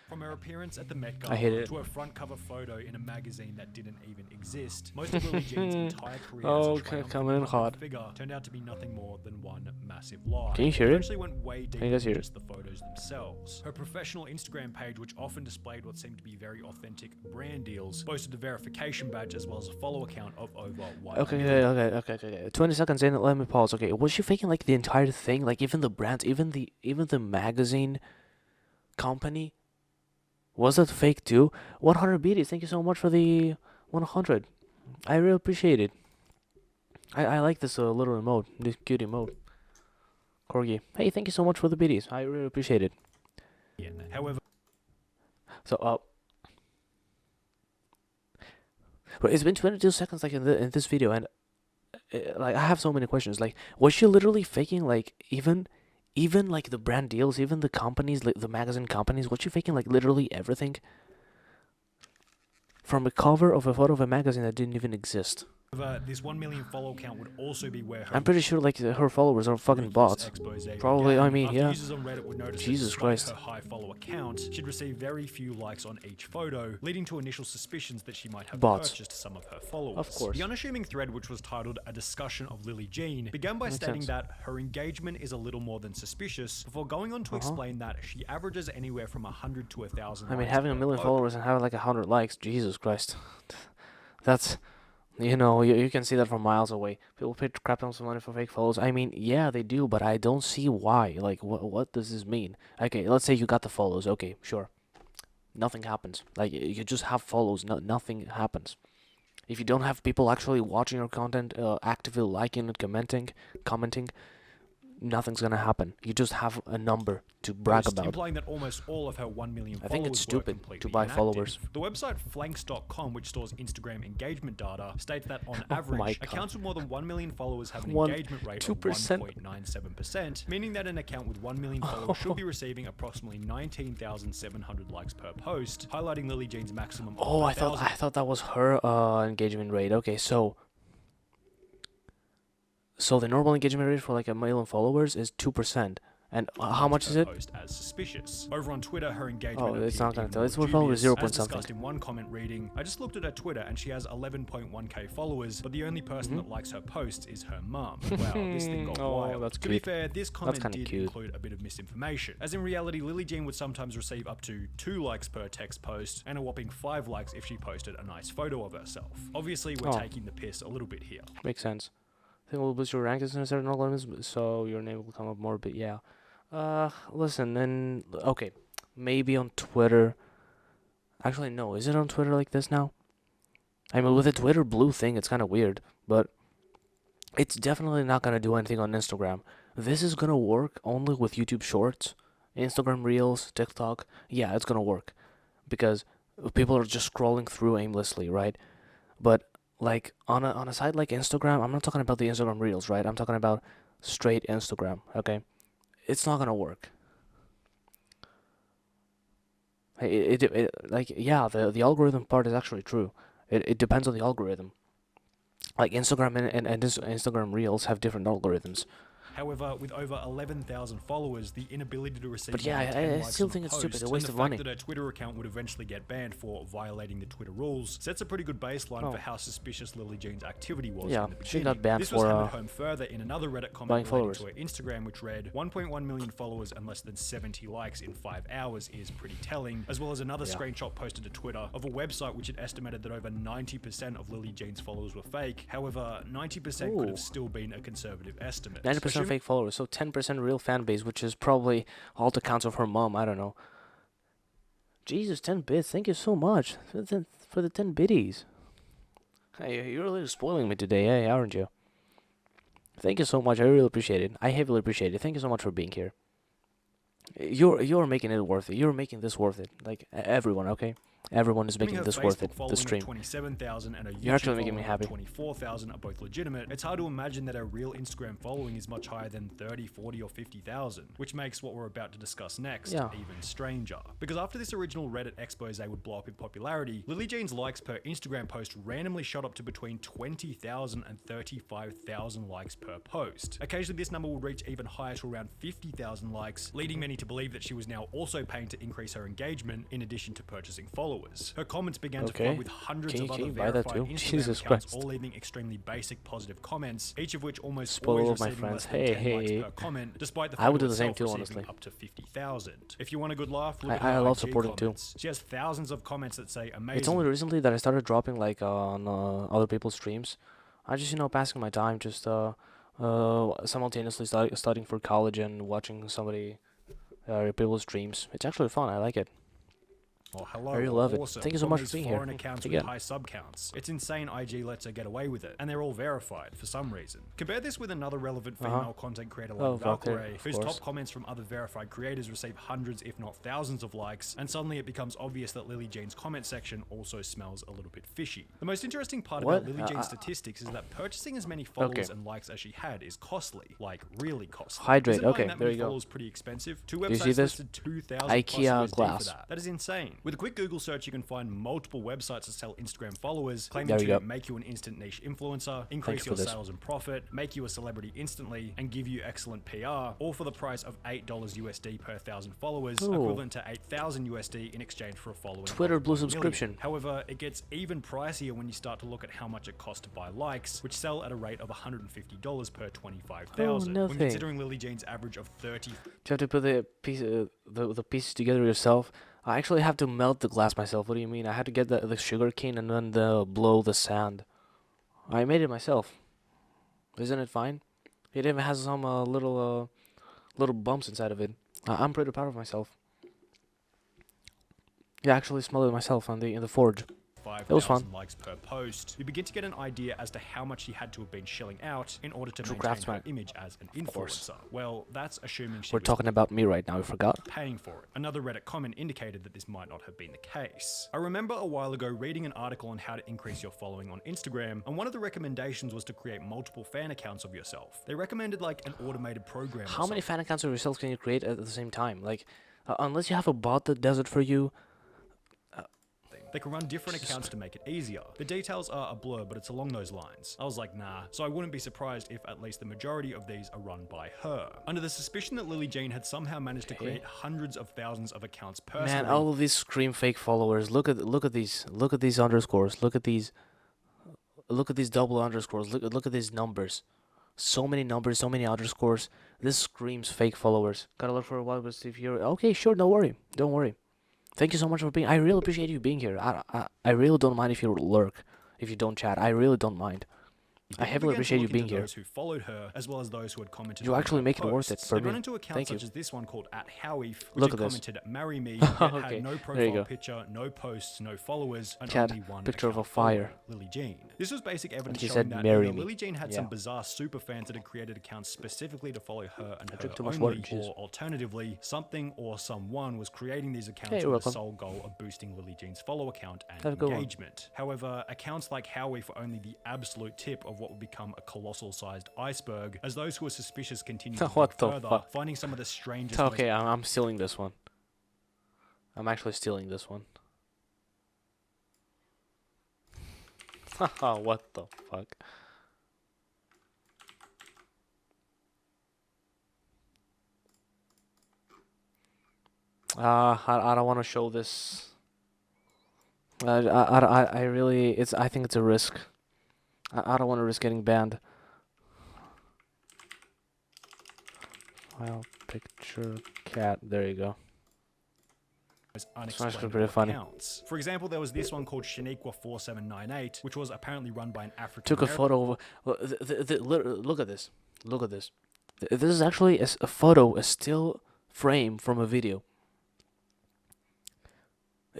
From her appearance at the Met I hate Gala it. to her front cover photo in a magazine that didn't even exist, most of Lily Jean's entire career as Oh, a triumphant coming in public hot. figure turned out to be nothing more than one massive lie. Can you hear It it? eventually went way deeper you guys than hear it? just the photos themselves. Her professional Instagram page, which often displayed what seemed to be very authentic brand deals, boasted a verification badge as well as a follow account of over 1 Okay, million. okay. 20 seconds in, let me pause. Okay, was she faking like the entire thing? Like even the brands, even the magazine company? Was that fake too? 100 BDs, thank you so much for the 100. I really appreciate it. I like this little emote, this cute emote. Corgi. Hey, thank you so much for the BDs. I really appreciate it. However, So, but it's been 22 seconds like in this video, and like I have so many questions. Like, was she literally faking like even like the brand deals, even the companies, like the magazine companies? Was she faking like literally everything? From a cover of a photo of a magazine that didn't even exist. this 1 million follow count would also be where her I'm pretty sure like her followers are fucking bots. Probably, began. I mean, After yeah. users on Reddit would notice Jesus that despite Christ. her high follower count, she'd receive very few likes on each photo, leading to initial suspicions that she might have Bots. purchased some of her followers. Of course. The unassuming thread, which was titled "A Discussion of Lily Jean," began by Makes stating sense. that her engagement is a little more than suspicious, before going on to explain that she averages anywhere from 100 to 1,000. I mean, having a million followers and having like 100 likes, Jesus Christ. That's, you can see that from miles away. People pay crap tons of money for fake follows. I mean, yeah, they do, but I don't see why. Like, what does this mean? Okay, let's say you got the follows. Okay, sure. Nothing happens. Like, you just have follows. Nothing happens. If you don't have people actually watching your content, actively liking and commenting, nothing's gonna happen. You just have a number to brag about. Implying that almost all of her 1 million I followers think it's were stupid completely to buy inactive. followers. The website flanks.com, which stores Instagram engagement data, states that on my average, God. accounts with more than 1 million followers have an 1 engagement rate 2%. of 1.97%, meaning that an account with 1 million followers should be receiving approximately 19,700 likes per post, highlighting Lily Jean's maximum of Oh, I 1,000. thought that was her engagement rate. Okay, so the normal engagement rate for like 1 million followers is 2%. And how much is it? Post as suspicious. Over on Twitter, her engagement Oh, it's appeared not gonna even tell. more It's probably dubious, 0 as point discussed something. in one comment reading, I just looked at her Twitter and she has 11.1k followers, but the only person that likes her posts is her mum. Wow, this thing got Oh, wild. that's To be cute. fair, this comment kinda did cute. include a bit of misinformation, as in reality, Lily Jean would sometimes receive up to 2 likes per text post and a whopping 5 likes if she posted a nice photo of herself. Obviously, we're Oh. taking the piss a little bit here. Makes sense. I think we'll boost your rankings in certain algorithms, so your name will come up more. But yeah, listen, and okay, maybe on Twitter. Actually, no. Is it on Twitter like this now? I mean, with the Twitter blue thing, it's kind of weird, but it's definitely not gonna do anything on Instagram. This is gonna work only with YouTube Shorts, Instagram Reels, TikTok. Yeah, it's gonna work because people are just scrolling through aimlessly, right? But like on a site like Instagram, I'm not talking about the Instagram Reels, right? I'm talking about straight Instagram, okay? It's not gonna work. Like, yeah, the algorithm part is actually true. It depends on the algorithm. Like Instagram and Instagram Reels have different algorithms. However, with over 11,000 followers, the inability to receive But yeah, more than 10 I likes still on think a it's stupid, post, a waste and of the fact money. that her Twitter account would eventually get banned for violating the Twitter rules sets a pretty good baseline for how suspicious Lily Jean's activity was Yeah, in the beginning. she got banned this was for, hammered home further in another Reddit comment buying relating followers. to her Instagram, which read, 1.1 million followers and less than 70 likes in 5 hours is pretty telling, as well as another screenshot posted to Twitter of a website which had estimated that over 90% of Lily Jean's followers were fake. However, 90% could Ooh. have still been a conservative estimate. 90% fake followers, so 10% real fan base, which is probably all the counts of her mom. I don't know. Jesus, 10 bits. Thank you so much for the 10 biddies. Hey, you're really spoiling me today, hey, aren't you? Thank you so much. I really appreciate it. I heavily appreciate it. Thank you so much for being here. You're making it worth it. You're making this worth it. Like everyone, okay? Everyone is Assuming making her this worth Facebook it. following The of stream. 27,000 and a You're actually YouTube making me following happy. of 24,000 are both legitimate, it's hard to imagine that her real Instagram following is much higher than 30, 40, or 50,000, which makes what we're about to discuss next Yeah. even stranger. Because after this original Reddit expose would blow up in popularity, Lily Jane's likes per Instagram post randomly shot up to between 20,000 and 35,000 likes per post. Occasionally this number would reach even higher to around 50,000 likes, leading many to believe that she was now also paying to increase her engagement in addition to purchasing followers. Her comments began to Okay. flood with hundreds Can of you- other can you buy that verified too? Instagram Jesus accounts, Christ. all leaving extremely basic positive comments, each of which almost Spoiler always of my receiving less friends. than 10 likes Hey. per comment, despite the I would photo do the same itself too, receiving honestly. up to 50,000. If you want a good laugh, look at I her love IG supporting too. comments. She has thousands of comments that say amazing. It's only recently that I started dropping like on other people's streams. I just passing my time, just simultaneously studying for college and watching somebody people's streams. It's actually fun. I like it. Oh, hello. I really or love it. awesome Thank you so from much these for being here. foreign accounts with Again. high sub counts. It's insane IG lets her get away with it, and they're all verified for some reason. Compare this with another relevant female content creator like Oh, Valkyrie, Valkyrie, of whose course. top comments from other verified creators receive hundreds if not thousands of likes, and suddenly it becomes obvious that Lily Jane's comment section also smells a little bit fishy. The most interesting part What? about Lily Jane's statistics is that purchasing as many followers and likes as she had is costly, like really costly. Hydrate, Isn't buying okay, that there many you go. followers pretty expensive? Two you websites see this? listed 2,000 plus IKEA USD glass. for that. That is insane. With a quick Google search, you can find multiple websites that sell Instagram followers, claiming There we to go. make you an instant niche influencer, increase you your for this. sales and profit, make you a celebrity instantly, and give you excellent PR, all for the price of $8 USD per 1,000 followers, Ooh. equivalent to 8,000 USD in exchange for a following. Twitter of Blue 1 million. subscription. However, it gets even pricier when you start to look at how much it costs to buy likes, which sell at a rate of $150 per 25,000. Oh, when nothing. considering Lily Jane's average of 30 Do you have to put the pieces together yourself? I actually have to melt the glass myself. What do you mean? I had to get the sugar cane and then blow the sand. I made it myself. Isn't it fine? It even has some little bumps inside of it. I'm pretty proud of myself. Yeah, I actually smelled it myself in the forge. It was fun. 5,000 likes per post, you begin to get an idea as to how much she had to have been shelling out in order to True maintain craftsman. her image as an course. influencer. Well, that's assuming she We're was talking about me right now. I forgot. paying for it. Another Reddit comment indicated that this might not have been the case. I remember a while ago reading an article on how to increase your following on Instagram, and one of the recommendations was to create multiple fan accounts of yourself. They recommended like an automated program. or How many something. fan accounts of yourself can you create at the same time? Like, unless you have a bot that does it for you. They can run different accounts to make it easier. The details are a blur, but it's along those lines. I was like, nah, so I wouldn't be surprised if at least the majority of these are run by her. Under the suspicion that Lily Jane had somehow managed to create hundreds of thousands of accounts personally. Man, all of these scream fake followers. Look at these underscores. Look at these double underscores. Look at these numbers. So many numbers, so many underscores. This screams fake followers. Gotta look for a while, but see if you're okay. Sure, don't worry. Thank you so much for being. I really appreciate you being here. I really don't mind if you lurk, if you don't chat. I really don't mind. I heavily appreciate you being here. Those who followed her, as well as those who had commented. You on actually her make it worth it posts. for They run me. into accounts Thank such you. as this one called @Howie, which Look had at this. commented "Marry me," yet Okay, had no there you profile go. picture, no posts, no followers, and Chat, only one picture of account a fire. follower, Lily Jean. This was basic evidence she showing said, that "Marry either me." Lily Jean had Yeah. some bizarre super fans that had created accounts specifically to follow her and her drink too much water, only, jeez. or alternatively, something or someone was creating these accounts Hey, you're with the welcome. sole goal of boosting Lily Jean's follow account and Have a good one. engagement. However, accounts like Howie for only the absolute tip of what would become a colossal-sized iceberg, as those who are suspicious continue to What dig the further, fuck? finding some of the strangest. Okay, I'm stealing this one. I'm actually stealing this one. Haha, what the fuck? I don't want to show this. I really, I think it's a risk. I don't want to risk getting banned. File picture cat. There you go. Unexplainable pretty funny. accounts. For example, there was this one called Shaniqua4798, which was apparently run by an African. Took a photo of. Look at this. Look at this. This is actually a photo, a still frame from a video.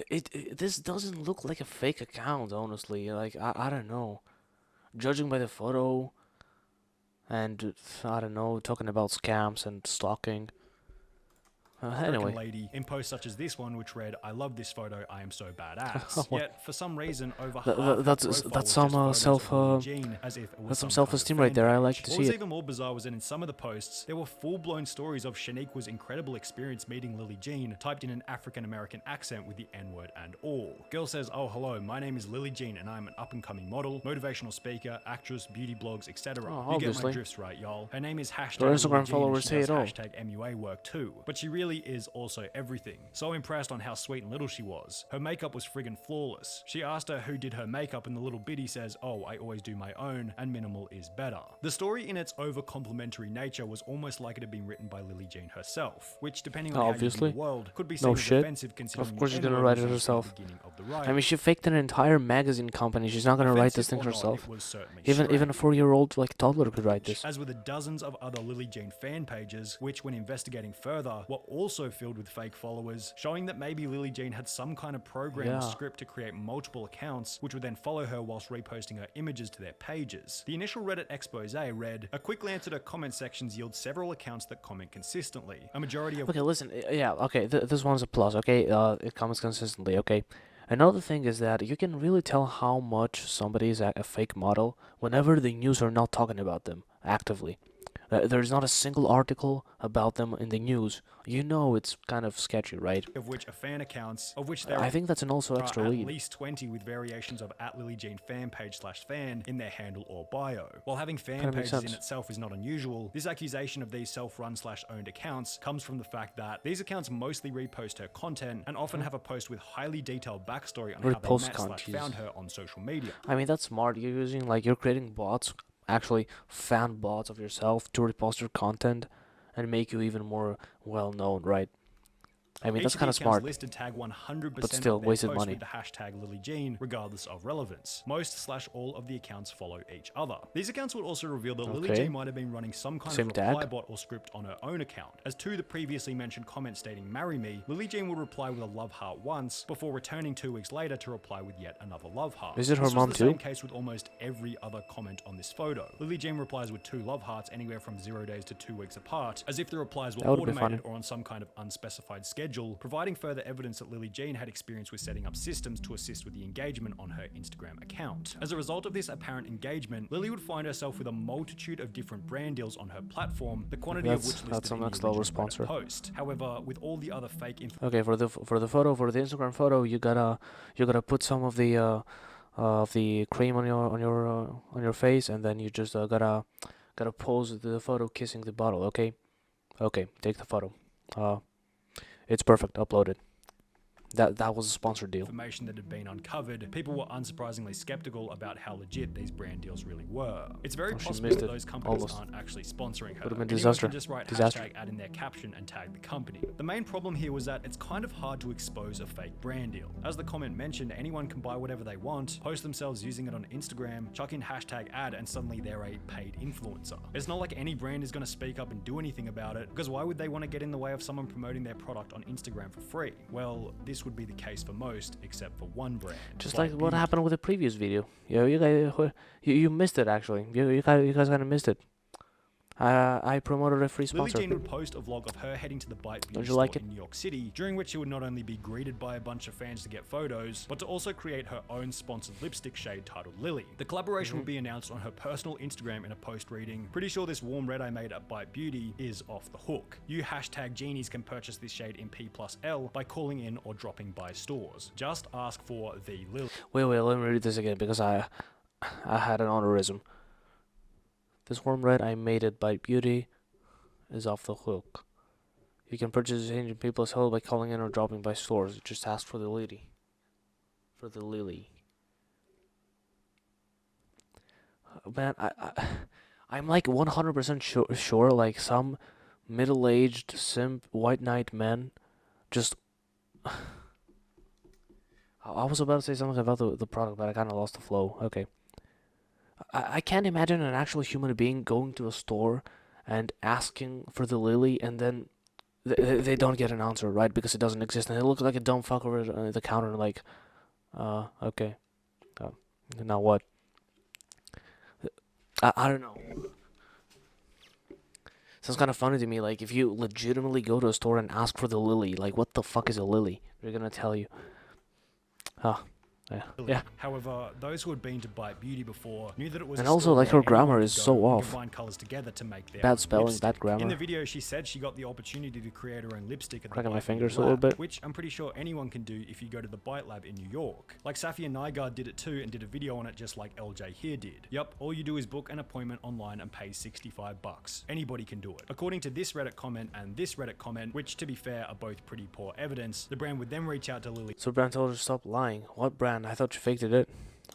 This doesn't look like a fake account, honestly. Like I don't know. Judging by the photo, and I don't know, talking about scams and stalking. Anyway. lady in posts such as this one, which read, "I love this photo. I am so badass." What? Yet for some reason, over Th- half th- her that's- profile that's was some, just photos self- of Lily Jean, as if it was that's some some kind of self-esteem fan right there. I like page. to What see was it. even more bizarre was that in some of the posts, there were full-blown stories of Shaniqua's incredible experience meeting Lily Jean, typed in an African-American accent with the N-word and all. Girl says, "Oh, hello, my name is Lily Jean, and I'm an up-and-coming model, motivational speaker, actress, beauty blogs, etc. Oh, You get my obviously. drifts right, y'all. Her name is hashtag Her Lily Instagram Jean, followers and she say does it all. hashtag MUA work too. But she really is also everything. So impressed on how sweet and little she was. Her makeup was friggin' flawless. She asked her who did her makeup, and the little biddy says, "Oh, I always do my own, and minimal is better." The story in its over-complimentary nature was almost like it had been written by Lily Jean herself, which, depending on how you Obviously. view the world, could be No seen as shit. offensive considering Of course the she's gonna N-word write was it used from the herself. beginning of the riot. I mean, she faked an entire magazine company. She's not gonna write this thing Offensive or not, herself. it was certainly Even a strange. 4-year-old like toddler could write this. As with the dozens of other Lily Jean fan pages, which when investigating further, were also filled with fake followers, showing that maybe Lily Jean had some kind of program or Yeah. script to create multiple accounts, which would then follow her whilst reposting her images to their pages. The initial Reddit expose read, "A quick glance at her comment sections yields several accounts that comment consistently. A majority of Okay, listen. Yeah, okay. This one's a plus. Okay, it comes consistently. Okay. Another thing is that you can really tell how much somebody is a fake model whenever the news are not talking about them actively. There's not a single article about them in the news. You know it's kind of sketchy, right? which are fan accounts, of which there I think that's an also are extra at lead. least 20 with variations of @LilyJaneFanPage/fan in their handle or bio. While having fan Kinda makes pages in sense. itself is not unusual, this accusation of these self-run/owned accounts comes from the fact that these accounts mostly repost her content and often have a post with highly detailed backstory on how they Repost met/found content. her on social media. I mean, that's smart. You're creating bots, actually fan bots of yourself to repost your content and make you even more well known, right? I mean, that's kind of smart. Listed tag 100% But still, of their wasted posts money. with the hashtag Lily Jean, regardless of relevance. Most/all of the accounts follow each other. These accounts would also reveal that Lily Okay. Jean might have been running some kind Same of tag. reply bot or script on her own account. As to the previously mentioned comment stating "marry me," Lily Jean would reply with a love heart once, before returning 2 weeks later to reply with yet another love heart. Is it her This was mom the too? same case with almost every other comment on this photo. Lily Jean replies with 2 love hearts anywhere from 0 days to 2 weeks apart, as if the replies were That would've been automated funny. or on some kind of unspecified schedule, providing further evidence that Lily Jean had experience with setting up systems to assist with the engagement on her Instagram account. As a result of this apparent engagement, Lily would find herself with a multitude of different brand deals on her platform, the quantity of which listed That's some in the next level original Reddit sponsor. post. However, with all the other fake information Okay, for the photo, for the Instagram photo, you gotta put some of the cream on your face, and then you just gotta pose the photo kissing the bottle. Okay, take the photo. It's perfect. Upload it. That was a sponsored deal. that had been uncovered, people were unsurprisingly skeptical about how legit these brand deals really were. It's very Oh, she possible missed that it. those companies Almost. aren't actually sponsoring her. Would've been Anyone disaster. can just write Disaster. hashtag ad in their caption and tag the company. The main problem here was that it's kind of hard to expose a fake brand deal. As the comment mentioned, anyone can buy whatever they want, post themselves using it on Instagram, chuck in hashtag ad, and suddenly they're a paid influencer. It's not like any brand is going to speak up and do anything about it, because why would they want to get in the way of someone promoting their product on Instagram for free? Well, this would be the case for most, except for one brand. Just Black like what Beauty. happened with the previous video. You guys, you missed it actually. You guys kind of missed it. I promoted a free Lily sponsor. Jean would post a vlog of her heading to the Bite Beauty Don't you store like it? in New York City, during which she would not only be greeted by a bunch of fans to get photos, but to also create her own sponsored lipstick shade titled Lily. The collaboration would be announced on her personal Instagram in a post reading, "Pretty sure this warm red I made at Bite Beauty is off the hook. You hashtag genies can purchase this shade in P+L by calling in or dropping by stores. Just ask for the Lily." Wait, let me read this again because I had an aneurysm. This warm red I made at Bite Beauty is off the hook. You can purchase this in P+L by calling in or dropping by stores. Just ask for the lily. For the lily. Man, I'm like 100% sure like some middle-aged simp white knight men just I was about to say something about the product, but I kind of lost the flow. Okay. I can't imagine an actual human being going to a store and asking for the lily, and then they don't get an answer, right? Because it doesn't exist, and they look like a dumb fuck over the counter, like, okay. Now what? I don't know. Sounds kind of funny to me. Like, if you legitimately go to a store and ask for the lily, like, what the fuck is a lily? They're gonna tell you. Oh, yeah. However, those who had been to Bite Beauty before knew that it was And a also, store like, her where anyone grammar could is go so and off. combine colors together to make their Bad own spelling, lipstick. bad grammar. In the video, she said she got the opportunity to create her own lipstick at the Cracking my Bite Beauty fingers a little lab, bit. which I'm pretty sure anyone can do if you go to the Bite Lab in New York. Like Safia Nygaard did it too and did a video on it just like LJ here did. Yup, all you do is book an appointment online and pay $65. Anybody can do it. According to this Reddit comment and this Reddit comment, which to be fair are both pretty poor evidence, the brand would then reach out to Lily So brand told her to stop lying. What brand? I thought she faked it.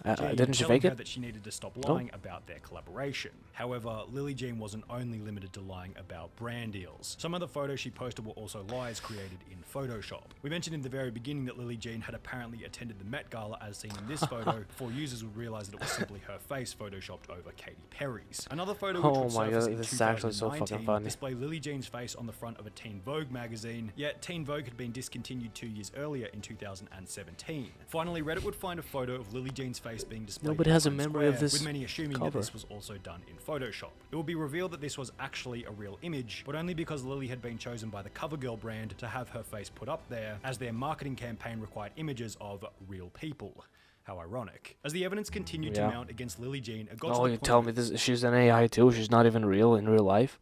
Jean, Didn't she telling fake her it? that she needed to stop lying about their collaboration. However, Lily Jean wasn't only limited to lying about brand deals. Some of the photos she posted were also lies created in Photoshop. We mentioned in the very beginning that Lily Jean had apparently attended the Met Gala as seen in this photo before users would realize that it was simply her face photoshopped over Katy Perry's. Another photo which Oh would my surface God, in this is actually so 2019 fucking funny. displayed Lily Jean's face on the front of a Teen Vogue magazine, yet Teen Vogue had been discontinued 2 years earlier in 2017. Finally, Reddit would find a photo of Lily Jean's face being displayed Nobody has a in Times memory of Square, this with many assuming cover. that this was also done in Photoshop. It would be revealed that this was actually a real image, but only because Lily had been chosen by the CoverGirl brand to have her face put up there, as their marketing campaign required images of real people. How ironic. As the evidence continued to Yeah. mount against Lily Jean, it got to Oh, the you point tell where me this? She's an AI too. She's not even real in real life.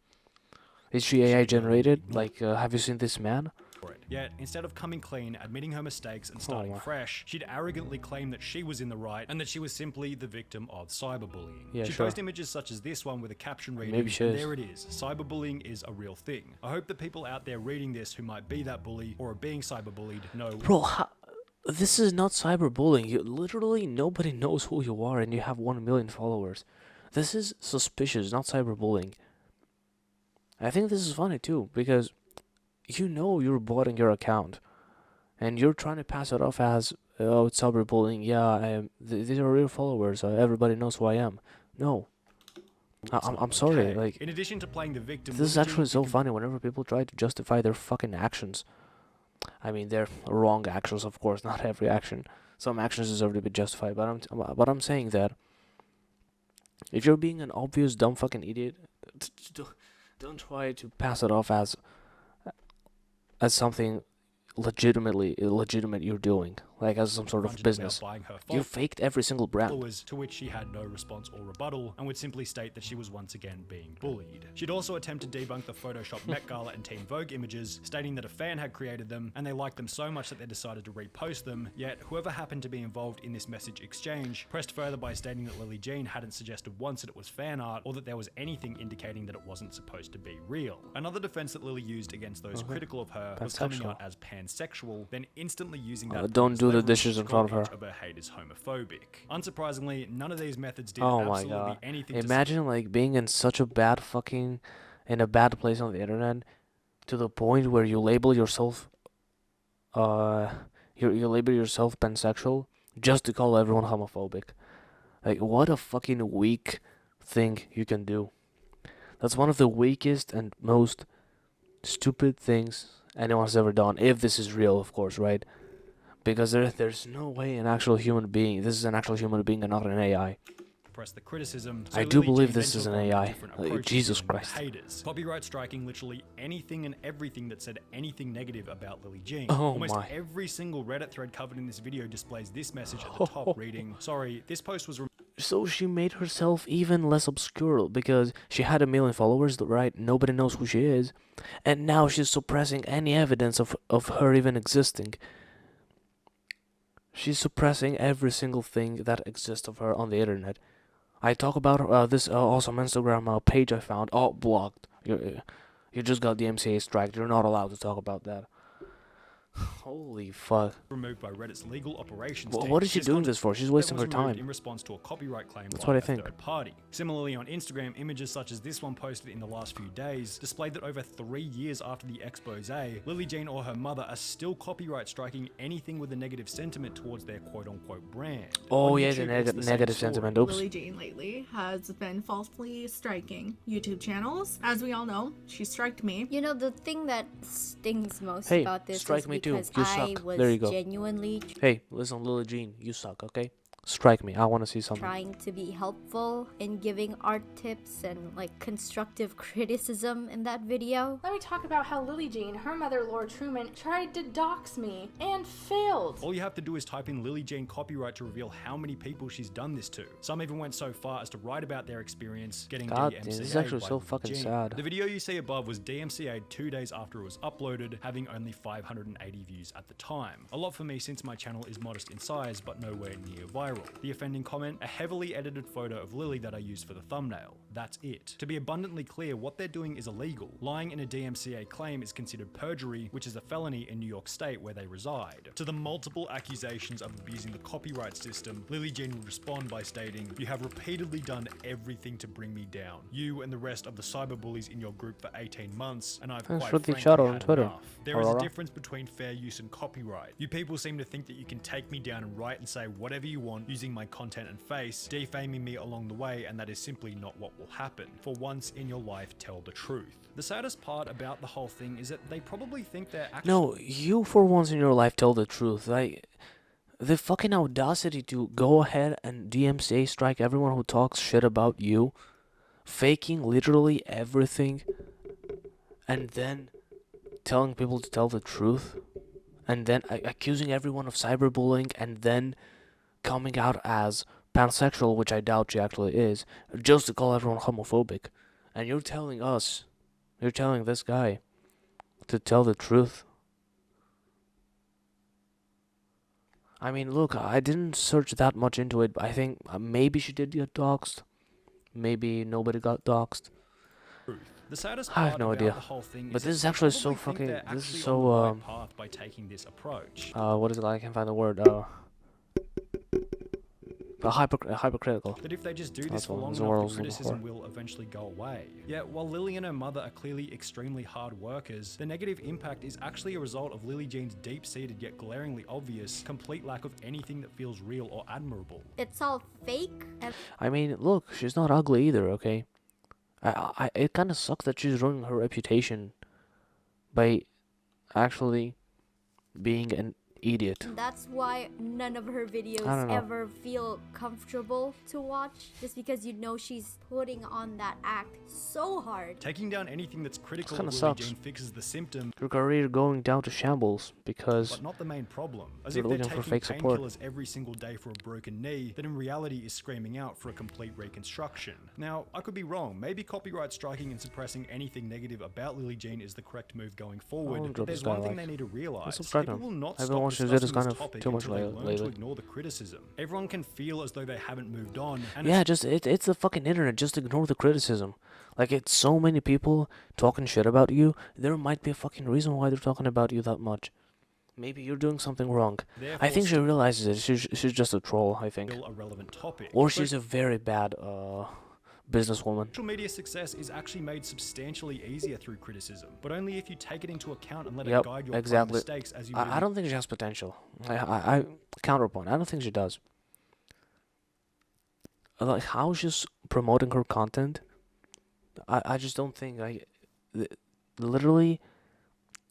Is she AI generated? Like, have you seen this man? for it. Yet, instead of coming clean, admitting her mistakes and starting my. fresh, she'd arrogantly claim that she was in the right and that she was simply the victim of cyberbullying. Yeah, She'd sure. post images such as this one with a caption reading, Maybe she "And is. there it is, cyberbullying is a real thing." I hope that people out there reading this who might be that bully or are being cyberbullied know Bro, this is not cyberbullying. You literally nobody knows who you are, and you have 1 million followers. This is suspicious, not cyberbullying. I think this is funny too because you know you're botting your account, and you're trying to pass it off as oh it's cyberbullying. Yeah, these are real followers. Everybody knows who I am. No, I'm sorry. okay. Like In addition to playing the victim, this is Lily actually Jean so funny whenever people try to justify their fucking actions. I mean, they're wrong actions, of course. Not every action. Some actions deserve to be justified. But I'm saying that if you're being an obvious dumb fucking idiot, don't try to pass it off as something legitimate you're doing, like as some sort of grunted business. about buying her You faked every single brand. followers, to which she had no response or rebuttal, and would simply state that she was once again being bullied. She'd also attempt to debunk the Photoshop Met Gala and Teen Vogue images, stating that a fan had created them, and they liked them so much that they decided to repost them, yet whoever happened to be involved in this message exchange pressed further by stating that Lily Jean hadn't suggested once that it was fan art, or that there was anything indicating that it wasn't supposed to be real. Another defense that Lily used against those critical of her was coming Pansexual. out as pansexual, then instantly using that Don't as do the leverage dishes to in call front of her. each of her haters homophobic. Unsurprisingly, none of these methods did Oh my absolutely god! anything to Imagine like being in such a bad fucking, in a bad place on the internet, to the point where you label yourself, you label yourself pansexual just to call everyone homophobic. Like what a fucking weak thing you can do. That's one of the weakest and most stupid things anyone's ever done. If this is real, of course, right? Because there's no way an actual human being. This is an actual human being and not an AI. suppress the criticism. I so do Lily believe Jean this then is took an on a AI. different Like, approach to Jesus dealing with Christ. haters. Copyright striking literally anything and everything that said anything negative about Lily Jean. Oh Almost my. every single Reddit thread covered in this video displays this message at the top reading, "Sorry, this post was So she made herself even less obscure because she had 1 million followers, right? Nobody knows who she is. And now she's suppressing any evidence of her even existing. She's suppressing every single thing that exists of her on the internet. I talk about this awesome Instagram page I found. Oh, blocked. You just got the MCA strike. You're not allowed to talk about that. Holy fuck. removed by Reddit's legal operations team. What is she This doing content this for? She's wasting her was removed time. in response to a copyright claim That's by what I a think. third party. Similarly, on Instagram, images such as this one posted in the last few days displayed that over 3 years after the expose, Lily Jean or her mother are still copyright striking anything with a negative sentiment towards their quote-unquote brand. Oh On yeah, YouTube, the it's the same negative story. sentiment. Oops. Lily Jean lately has been falsely striking YouTube channels. As we all know, she striked me. You know, the thing that stings most Hey, about this strike is me too. because You I suck. was There you go. genuinely Hey, listen, Lily Jean, you suck, okay? Strike me. I want to see something. trying to be helpful and giving art tips and like constructive criticism in that video. Let me talk about how Lily Jean, her mother Laura Truman, tried to dox me and failed. All you have to do is type in Lily Jane copyright to reveal how many people she's done this to. Some even went so far as to write about their experience getting God damn, DMCA'd this is actually by so Lily fucking Jean. sad. The video you see above was DMCA'd 2 days after it was uploaded, having only 580 views at the time. A lot for me since my channel is modest in size, but nowhere near viral. The offending comment, a heavily edited photo of Lily that I used for the thumbnail. That's it. To be abundantly clear, what they're doing is illegal. Lying in a DMCA claim is considered perjury, which is a felony in New York State where they reside. To the multiple accusations of abusing the copyright system, Lily Jean would respond by stating, "You have repeatedly done everything to bring me down. You and the rest of the cyberbullies in your group for 18 months, and I've Thanks quite for the frankly shout out on had Twitter, enough. There is a Aurora. difference between fair use and copyright. You people seem to think that you can take me down and write and say whatever you want using my content and face, defaming me along the way, and that is simply not what will happen. For once in your life, tell the truth." The saddest part about the whole thing is that they probably think they're actually... No, you for once in your life tell the truth. Like, the fucking audacity to go ahead and DMCA strike everyone who talks shit about you, faking literally everything, and then telling people to tell the truth, and then accusing everyone of cyberbullying, and then coming out as pansexual, which I doubt she actually is, just to call everyone homophobic. And you're telling this guy to tell the truth. I mean, look, I didn't search that much into it, but I think maybe she did get doxxed. Maybe nobody got doxxed. The saddest I part have no about idea. the whole thing But is this is that they actually so probably think fucking- they're this is actually so, on the right path by taking this approach. What is it? I can't find the word. Hypercritical. That if they just do this That's for what long the enough, world's the looking criticism for. will eventually go away. Yet, while Lily and her mother are clearly extremely hard workers, the negative impact is actually a result of Lily Jean's deep-seated yet glaringly obvious, complete lack of anything that feels real or admirable. It's all fake and I mean, look, she's not ugly either, okay? It kind of sucks that she's ruining her reputation by actually being an idiot. that's why none of her I don't videos know. ever feel comfortable to watch, just because you know she's putting on that act so hard. Taking down anything that's critical kinda of Lily sucks. Jean fixes the symptom, Her career going down to shambles because but not the main problem. As You're if they're looking for taking fake support. painkillers every single day for a broken knee, that in reality is screaming out for a complete reconstruction. Now, I could be wrong. Maybe copyright striking and suppressing anything negative about Lily Jean is the correct move going forward. I'll But drop there's this guy one thing like- they need to realize. subscribe People him. will not I've been stop watching discussing Zed's kind this of topic too much until they learn to lately. ignore the criticism. Everyone can feel as though they haven't moved on. And yeah, it's just it's the fucking internet. Just ignore the criticism. Like, it's so many people talking shit about you. There might be a fucking reason why they're talking about you that much. Maybe you're doing something wrong. therefore I think she realizes it. She's just a troll, I think. still a relevant topic. Or But she's a very bad businesswoman. social media success is actually made substantially easier through criticism, but only if you take it into account and let Yep, it guide your exactly. mistakes as you I don't think she has potential. I counterpoint. I don't think she does. Like, how she's promoting her content, I just don't think literally,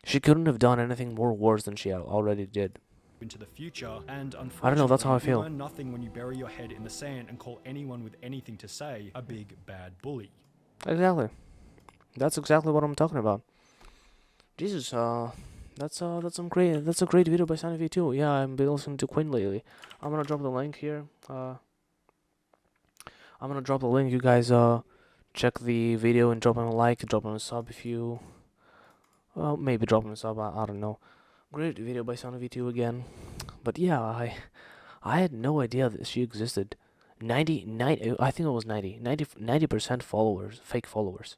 she couldn't have done anything more worse than she already did. into the future, and unfortunately, I don't know, that's how I you feel. learn nothing when you bury your head in the sand and call anyone with anything to say a big bad bully. Exactly. That's exactly what I'm talking about. Jesus, that's a great video by Sunny V2. Yeah, I've been listening to Quinn lately. I'm gonna drop the link here. I'm gonna drop the link. You guys check the video and drop him a like, drop him a sub if you maybe drop him a sub, I don't know. Great video by Sunny V2 again. But yeah, I had no idea that she existed. 90 I think it was 90% followers, fake followers.